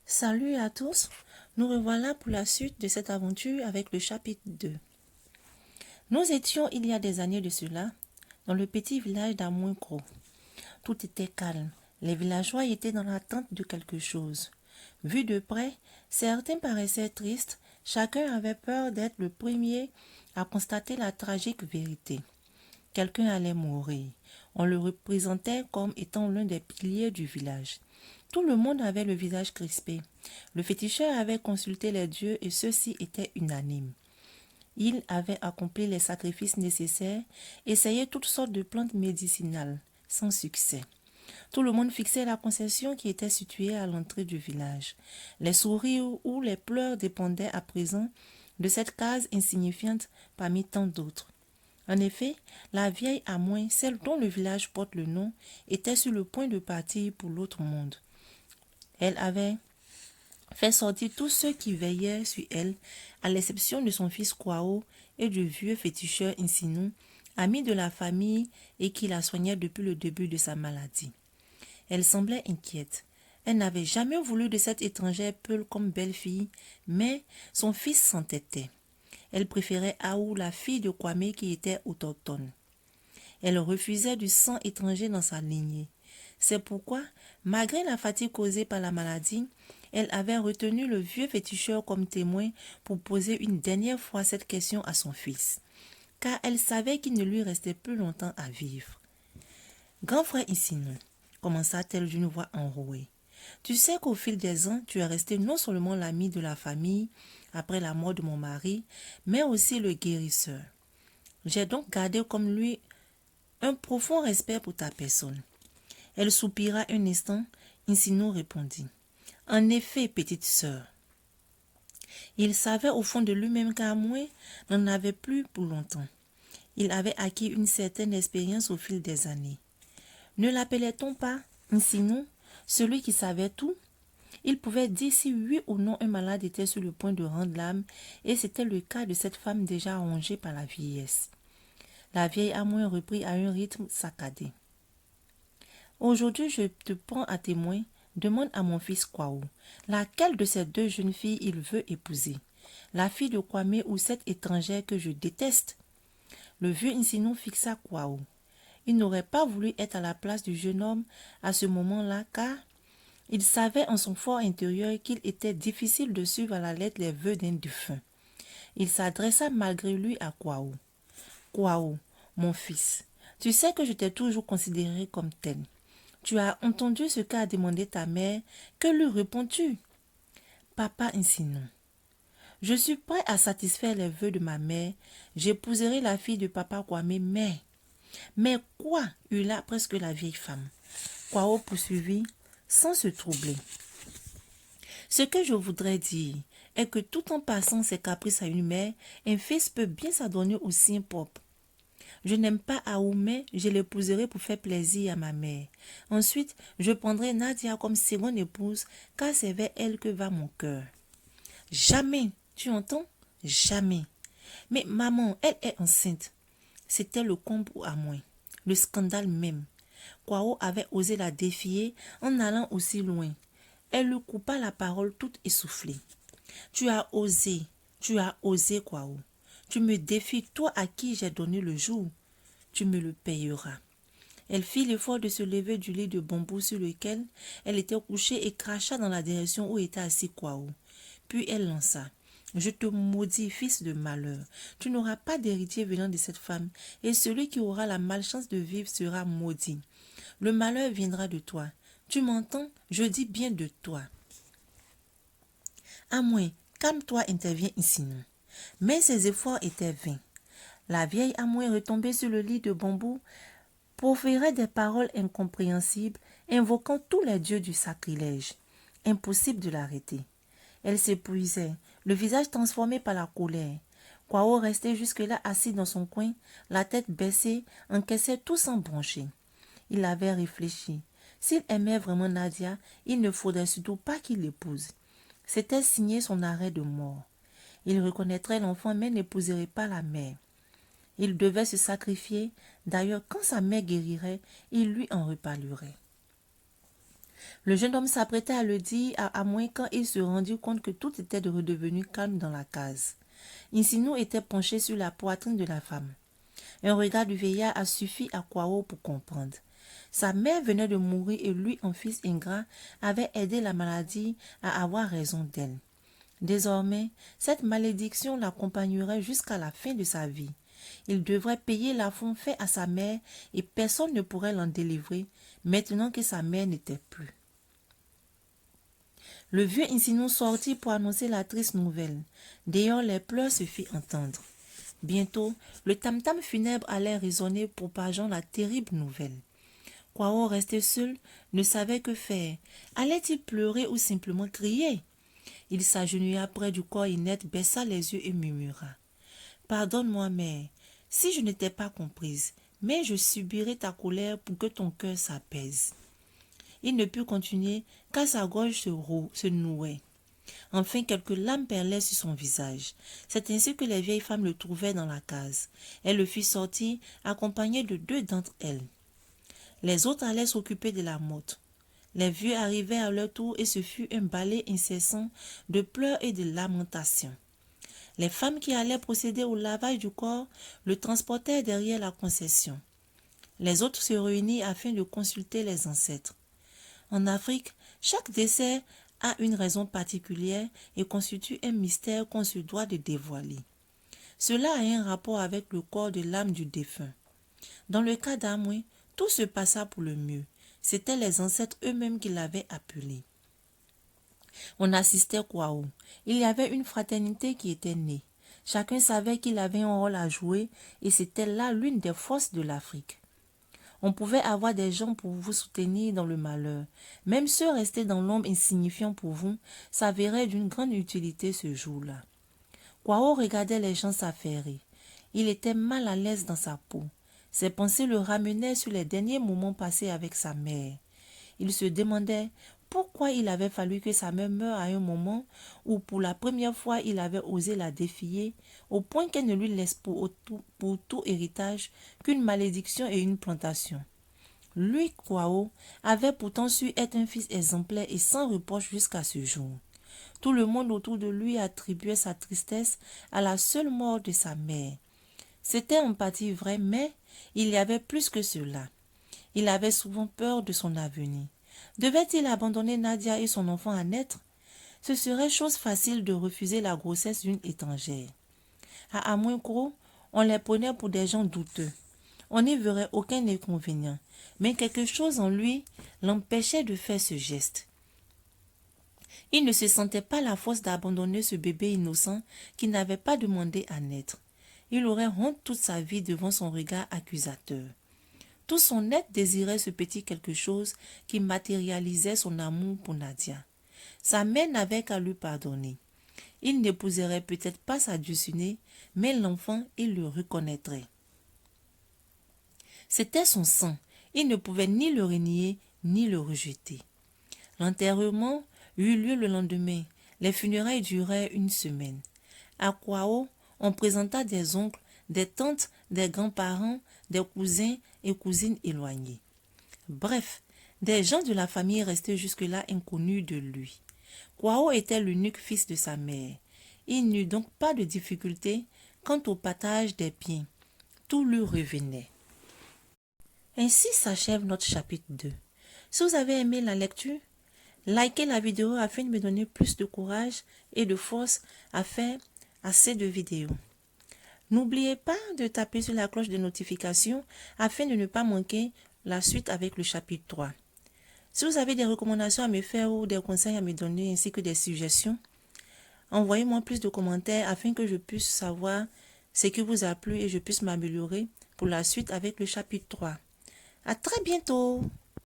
Salut à tous, nous revoilà pour la suite de cette aventure avec le chapitre 2. Nous étions il y a des années de cela dans le petit village d'Amoingro. Tout était calme, les villageois étaient dans l'attente de quelque chose. Vu de près, certains paraissaient tristes, chacun avait peur d'être le premier à constater la tragique vérité. Quelqu'un allait mourir. On le représentait comme étant l'un des piliers du village. Tout le monde avait le visage crispé. Le féticheur avait consulté les dieux et ceux-ci étaient unanimes. Il avait accompli les sacrifices nécessaires, essayé toutes sortes de plantes médicinales, sans succès. Tout le monde fixait la concession qui était située à l'entrée du village. Les sourires ou les pleurs dépendaient à présent de cette case insignifiante parmi tant d'autres. En effet, la vieille Amoin, celle dont le village porte le nom, était sur le point de partir pour l'autre monde. Elle avait fait sortir tous ceux qui veillaient sur elle, à l'exception de son fils Kwao et du vieux féticheur Insinou, ami de la famille et qui la soignait depuis le début de sa maladie. Elle semblait inquiète. Elle n'avait jamais voulu de cette étrangère Peul comme belle-fille, mais son fils s'entêtait. Elle préférait Aou, la fille de Kwame qui était autochtone. Elle refusait du sang étranger dans sa lignée. C'est pourquoi, malgré la fatigue causée par la maladie, elle avait retenu le vieux féticheur comme témoin pour poser une dernière fois cette question à son fils, car elle savait qu'il ne lui restait plus longtemps à vivre. « Grand frère Insinou, commença-t-elle d'une voix enrouée, tu sais qu'au fil des ans, tu es resté non seulement l'ami de la famille après la mort de mon mari, mais aussi le guérisseur. J'ai donc gardé comme lui un profond respect pour ta personne. » Elle soupira un instant. Insinou répondit. « En effet, petite sœur. » Il savait au fond de lui-même qu'Amoué n'en avait plus pour longtemps. Il avait acquis une certaine expérience au fil des années. Ne l'appelait-on pas Insinou, celui qui savait tout? Il pouvait dire si oui ou non un malade était sur le point de rendre l'âme, et c'était le cas de cette femme déjà rongée par la vieillesse. La vieille Amoué reprit à un rythme saccadé. « Aujourd'hui, je te prends à témoin. Demande à mon fils Kwao, laquelle de ces deux jeunes filles il veut épouser, la fille de Kwame ou cette étrangère que je déteste. » Le vieux Insinou fixa Kwao. Il n'aurait pas voulu être à la place du jeune homme à ce moment-là, car il savait en son fort intérieur qu'il était difficile de suivre à la lettre les vœux d'un défunt. Il s'adressa malgré lui à Kwao. « Kwao, mon fils, tu sais que je t'ai toujours considéré comme tel. Tu as entendu ce qu'a demandé ta mère. Que lui réponds-tu? » Papa Insinou. « Je suis prêt à satisfaire les vœux de ma mère. J'épouserai la fille de papa Kwame, mais... » « Mais quoi ?» hurla presque la vieille femme. Kwao poursuivit sans se troubler. « Ce que je voudrais dire est que tout en passant ses caprices à une mère, un fils peut bien s'adonner au sien propre. Je n'aime pas Aou, mais je l'épouserai pour faire plaisir à ma mère. Ensuite, je prendrai Nadia comme seconde épouse, car c'est vers elle que va mon cœur. » « Jamais, tu entends? Jamais. Mais maman, elle est enceinte. » C'était le comble pour Amouin, le scandale même. Kwao avait osé la défier en allant aussi loin. Elle lui coupa la parole toute essoufflée. « Tu as osé, Kwao. Tu me défies, toi à qui j'ai donné le jour. Tu me le payeras. » Elle fit l'effort de se lever du lit de bambou sur lequel elle était couchée et cracha dans la direction où était assis Kwao. Puis elle lança. « Je te maudis, fils de malheur. Tu n'auras pas d'héritier venant de cette femme, et celui qui aura la malchance de vivre sera maudit. Le malheur viendra de toi. Tu m'entends? Je dis bien de toi. » « À moins, calme-toi, intervient Insinou. » Mais ses efforts étaient vains. La vieille Amoué, retombée sur le lit de bambou, proférait des paroles incompréhensibles, invoquant tous les dieux du sacrilège. Impossible de l'arrêter. Elle s'épuisait, le visage transformé par la colère. Kwao restait jusque-là assis dans son coin, la tête baissée, encaissait tout sans broncher. Il avait réfléchi. S'il aimait vraiment Nadia, il ne faudrait surtout pas qu'il l'épouse. C'était signer son arrêt de mort. Il reconnaîtrait l'enfant mais n'épouserait pas la mère. Il devait se sacrifier. D'ailleurs, quand sa mère guérirait, il lui en reparlerait. Le jeune homme s'apprêtait à le dire à moins quand il se rendit compte que tout était redevenu calme dans la case. Insinou était penché sur la poitrine de la femme. Un regard du vieillard a suffi à Kwao pour comprendre. Sa mère venait de mourir et lui, un fils ingrat, avait aidé la maladie à avoir raison d'elle. Désormais, cette malédiction l'accompagnerait jusqu'à la fin de sa vie. Il devrait payer l'affront fait à sa mère et personne ne pourrait l'en délivrer maintenant que sa mère n'était plus. Le vieux Insinou sortit pour annoncer la triste nouvelle. Dehors, les pleurs se firent entendre. Bientôt, le tam-tam funèbre allait résonner propageant la terrible nouvelle. Kwao, resté seul, ne savait que faire. Allait-il pleurer ou simplement crier? Il s'agenouilla près du corps inerte, baissa les yeux et murmura. « Pardonne-moi, mère, si je n'étais pas comprise, mais je subirai ta colère pour que ton cœur s'apaise. » Il ne put continuer car sa gorge se nouait. Enfin, quelques larmes perlaient sur son visage. C'est ainsi que les vieilles femmes le trouvèrent dans la case. Elles le firent sortir, accompagnées de 2 d'entre elles. Les autres allaient s'occuper de la morte. Les vieux arrivaient à leur tour et ce fut un balai incessant de pleurs et de lamentations. Les femmes qui allaient procéder au lavage du corps le transportèrent derrière la concession. Les autres se réunirent afin de consulter les ancêtres. En Afrique, chaque décès a une raison particulière et constitue un mystère qu'on se doit de dévoiler. Cela a un rapport avec le corps de l'âme du défunt. Dans le cas d'Amoué, tout se passa pour le mieux. C'étaient les ancêtres eux-mêmes qui l'avaient appelé. On assistait Kwao. Il y avait une fraternité qui était née. Chacun savait qu'il avait un rôle à jouer et c'était là l'une des forces de l'Afrique. On pouvait avoir des gens pour vous soutenir dans le malheur. Même ceux restés dans l'ombre insignifiants pour vous s'avéraient d'une grande utilité ce jour-là. Kwao regardait les gens s'affairer. Il était mal à l'aise dans sa peau. Ses pensées le ramenaient sur les derniers moments passés avec sa mère. Il se demandait pourquoi il avait fallu que sa mère meure à un moment où pour la première fois il avait osé la défier au point qu'elle ne lui laisse pour tout héritage qu'une malédiction et une plantation. Lui, Kwao, avait pourtant su être un fils exemplaire et sans reproche jusqu'à ce jour. Tout le monde autour de lui attribuait sa tristesse à la seule mort de sa mère. C'était en partie vrai, mais il y avait plus que cela. Il avait souvent peur de son avenir. Devait-il abandonner Nadia et son enfant à naître? Ce serait chose facile de refuser la grossesse d'une étrangère. À Amoinko, on les prenait pour des gens douteux. On n'y verrait aucun inconvénient, mais quelque chose en lui l'empêchait de faire ce geste. Il ne se sentait pas la force d'abandonner ce bébé innocent qui n'avait pas demandé à naître. Il aurait honte toute sa vie devant son regard accusateur. Tout son être désirait ce petit quelque chose qui matérialisait son amour pour Nadia. Sa mère n'avait qu'à lui pardonner. Il n'épouserait peut-être pas sa dulcinée, mais l'enfant, il le reconnaîtrait. C'était son sang. Il ne pouvait ni le renier, ni le rejeter. L'enterrement eut lieu le lendemain. Les funérailles durèrent 1 semaine. À Kwao, on présenta des oncles, des tantes, des grands-parents, des cousins et cousines éloignés. Bref, des gens de la famille restés jusque-là inconnus de lui. Kwao était l'unique fils de sa mère. Il n'eut donc pas de difficulté quant au partage des biens. Tout lui revenait. Ainsi s'achève notre chapitre 2. Si vous avez aimé la lecture, likez la vidéo afin de me donner plus de courage et de force à faire assez de vidéos. N'oubliez pas de taper sur la cloche de notification afin de ne pas manquer la suite avec le chapitre 3. Si vous avez des recommandations à me faire ou des conseils à me donner ainsi que des suggestions, envoyez-moi plus de commentaires afin que je puisse savoir ce qui vous a plu et je puisse m'améliorer pour la suite avec le chapitre 3. À très bientôt!